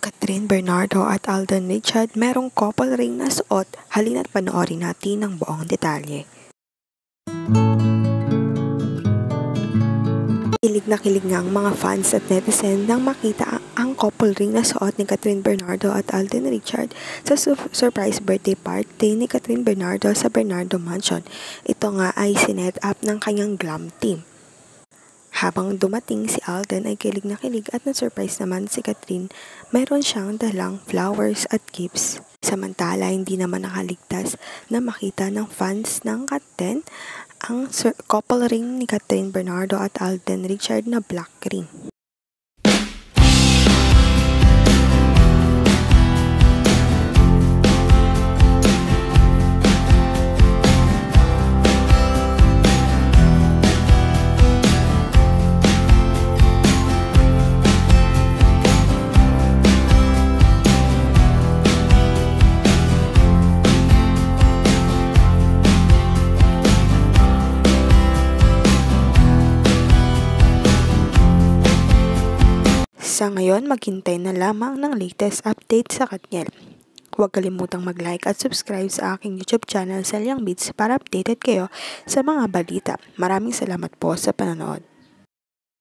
Catherine Bernardo at Alden Richard merong couple ring na suot. Halina't panoorin natin ang buong detalye. Kilig na kilig nga ang mga fans at netizen nang makita ang couple ring na suot ni Catherine Bernardo at Alden Richard sa surprise birthday party ni Catherine Bernardo sa Bernardo Mansion. Ito nga ay sinet up ng kanyang glam team. Habang dumating si Alden ay kilig na kilig at na-surprise naman si Catherine, mayroon siyang dalang flowers at gifts. Samantala, hindi naman nakaligtas na makita ng fans ng Kat10 ang couple ring ni Catherine Bernardo at Alden Richard na black ring. Sa ngayon, maghintay na lamang ng latest update sa Katniel. Huwag kalimutang mag-like at subscribe sa aking YouTube channel, Selyang Beats, para updated kayo sa mga balita. Maraming salamat po sa panonood.